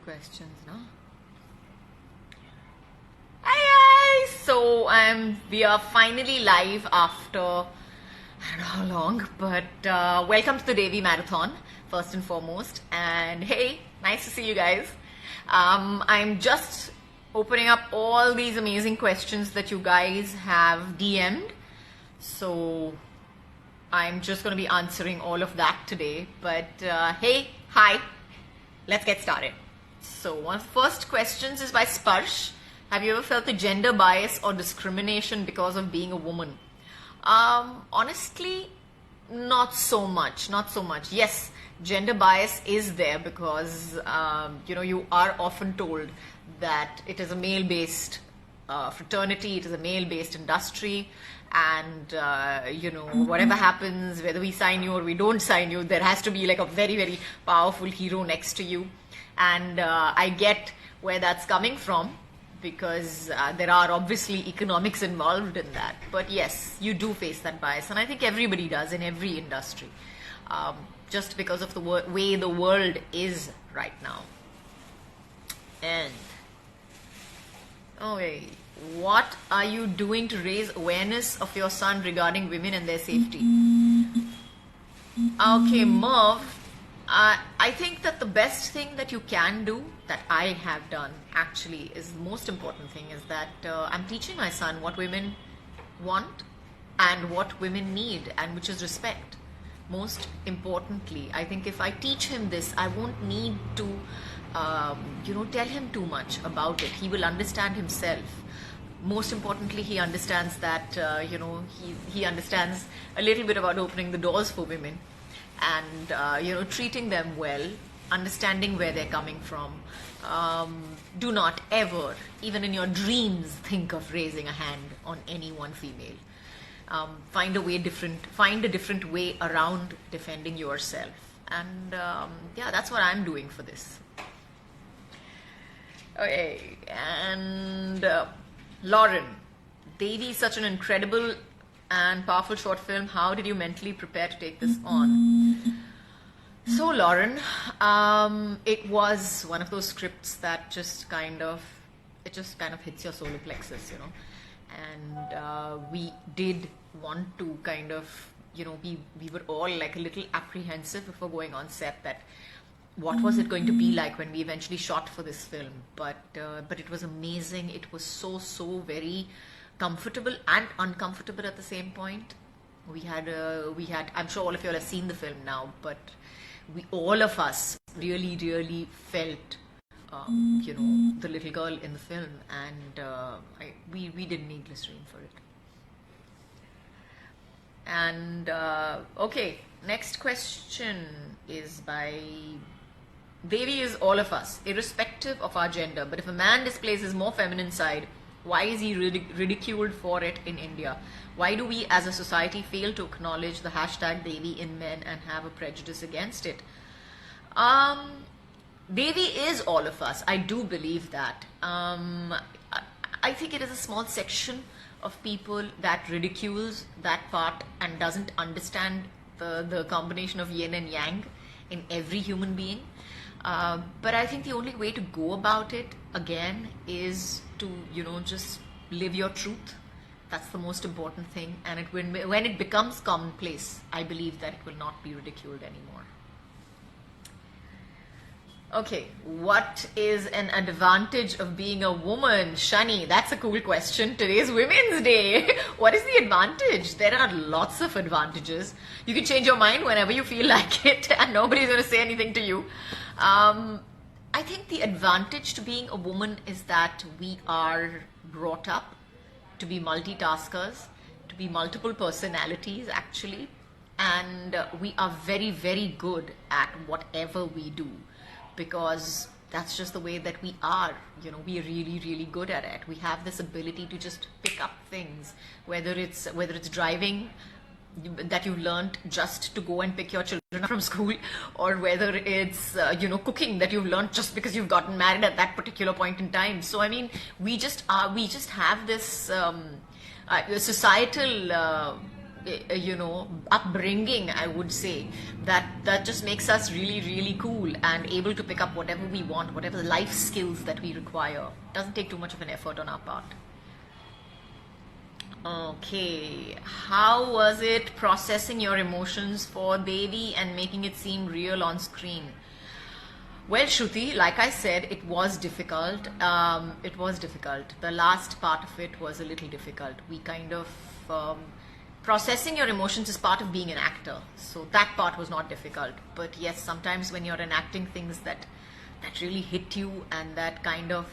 questions, no? Hi guys! So we are finally live after, I don't know how long, but welcome to the Devi Marathon, first and foremost. And hey, nice to see you guys. I'm just opening up all these amazing questions that you guys have DM'd. So I'm just going to be answering all of that today. But hey, hi, let's get started. So one of the first questions is by Sparsh. Have you ever felt a gender bias or discrimination because of being a woman? Honestly, not so much. Not so much. Yes, gender bias is there because you are often told that it is a male-based fraternity, it is a male-based industry, and whatever happens, whether we sign you or we don't sign you, there has to be like a very, very powerful hero next to you. And I get where that's coming from, because there are obviously economics involved in that. But yes, you do face that bias, and I think everybody does in every industry, just because of the way the world is right now. And okay, what are you doing to raise awareness of your son regarding women and their safety? Okay, Merv, I think that the best thing that you can do, that I have done actually, is the most important thing, is that I'm teaching my son what women want and what women need, and which is respect. Most importantly, I think if I teach him this, I won't need to tell him too much about it. He will understand himself. Most importantly, he understands that he understands a little bit about opening the doors for women, and treating them well, understanding where they're coming from. Do not ever, even in your dreams, think of raising a hand on any one female. Find a different way around defending yourself. And that's what I'm doing for this. Okay, and Lauren, Devi is such an incredible and powerful short film. How did you mentally prepare to take this on? So Lauren, it was one of those scripts that just kind of hits your solar plexus, and we did want to kind of, we were all like a little apprehensive before going on set that what was it going to be like when we eventually shot for this film. But it was amazing. It was so very comfortable and uncomfortable at the same point. We had I'm sure all of you all have seen the film now, but all of us really felt the little girl in the film, and we didn't need glycerine for it. And okay, next question is by Devi is all of us, irrespective of our gender. But if a man displays his more feminine side, why is he ridiculed for it in India? Why do we as a society fail to acknowledge the hashtag Devi in men and have a prejudice against it? Devi is all of us. I do believe that. I think it is a small section of people that ridicules that part and doesn't understand the combination of yin and yang in every human being. But I think the only way to go about it, again, is to, just live your truth. That's the most important thing. And when it becomes commonplace, I believe that it will not be ridiculed anymore. Okay, what is an advantage of being a woman? Shani, that's a cool question. Today's Women's Day. What is the advantage? There are lots of advantages. You can change your mind whenever you feel like it, and nobody's going to say anything to you. I think the advantage to being a woman is that we are brought up to be multitaskers, to be multiple personalities actually, and we are very good at whatever we do, because that's just the way that we are. We are really good at it. We have this ability to just pick up things, whether it's driving, that you've learned just to go and pick your children up from school, or whether it's cooking that you've learned just because you've gotten married at that particular point in time. So I mean, we just have this societal upbringing, I would say, that just makes us really, really cool and able to pick up whatever we want, whatever life skills that we require. Doesn't take too much of an effort on our part. Okay, how was it processing your emotions for Devi and making it seem real on screen? Well, Shruti, like I said, it was difficult. It was difficult. The last part of it was a little difficult. We kind of processing your emotions is part of being an actor, so that part was not difficult. But yes, sometimes when you're enacting things that really hit you and that kind of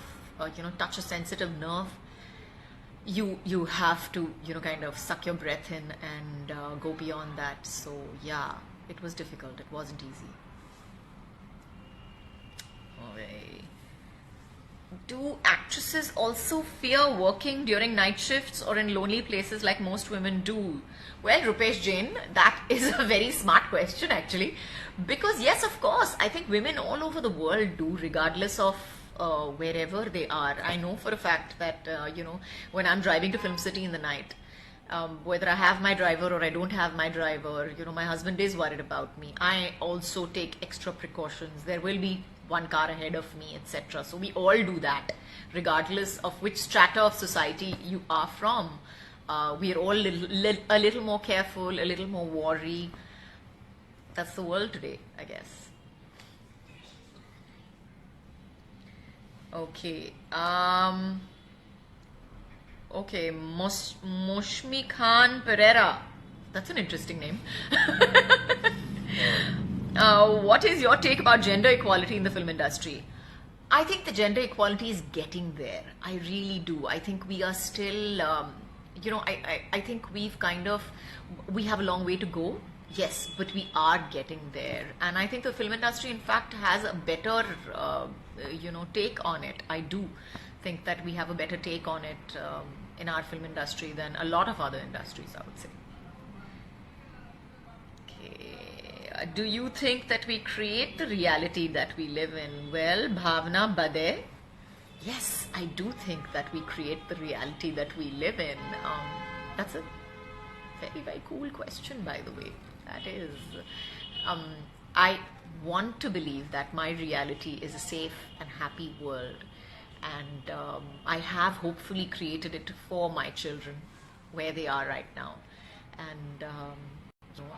touch a sensitive nerve, you have to kind of suck your breath in and go beyond that. So yeah, it was difficult. It wasn't easy. Okay. Do actresses also fear working during night shifts or in lonely places like most women do? Well, Rupesh Jain, that is a very smart question actually. Because yes, of course, I think women all over the world do, regardless of wherever they are. I know for a fact that, when I'm driving to Film City in the night, whether I have my driver or I don't have my driver, my husband is worried about me. I also take extra precautions. There will be one car ahead of me, etc. So we all do that, regardless of which strata of society you are from. We're all a little more careful, a little more wary. That's the world today, I guess. Okay. Okay, Moshmi Khan Pereira. That's an interesting name. What is your take about gender equality in the film industry? I think the gender equality is getting there. I really do. I think we are still, I think we have a long way to go. Yes, but we are getting there. And I think the film industry, in fact, has a better, take on it. I do think that we have a better take on it in our film industry than a lot of other industries, I would say. Okay. Do you think that we create the reality that we live in? Well, Bhavna Bade. Yes, I do think that we create the reality that we live in. That's a very, very cool question, by the way. That is, I want to believe that my reality is a safe and happy world, and I have hopefully created it for my children where they are right now. And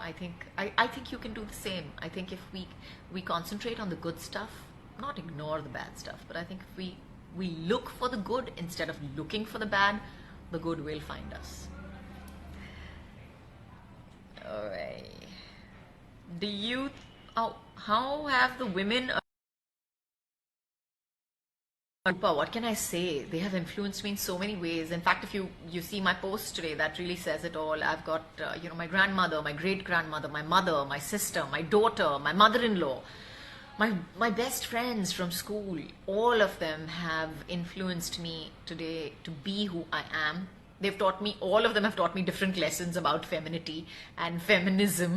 I think you can do the same. I think if we concentrate on the good stuff, not ignore the bad stuff, but I think if we look for the good instead of looking for the bad, the good will find us. Alright. How have the women, what can I say? They have influenced me in so many ways. In fact, if you see my post today, that really says it all. I've got, my grandmother, my great-grandmother, my mother, my sister, my daughter, my mother-in-law, my best friends from school. All of them have influenced me today to be who I am. All of them have taught me different lessons about femininity and feminism.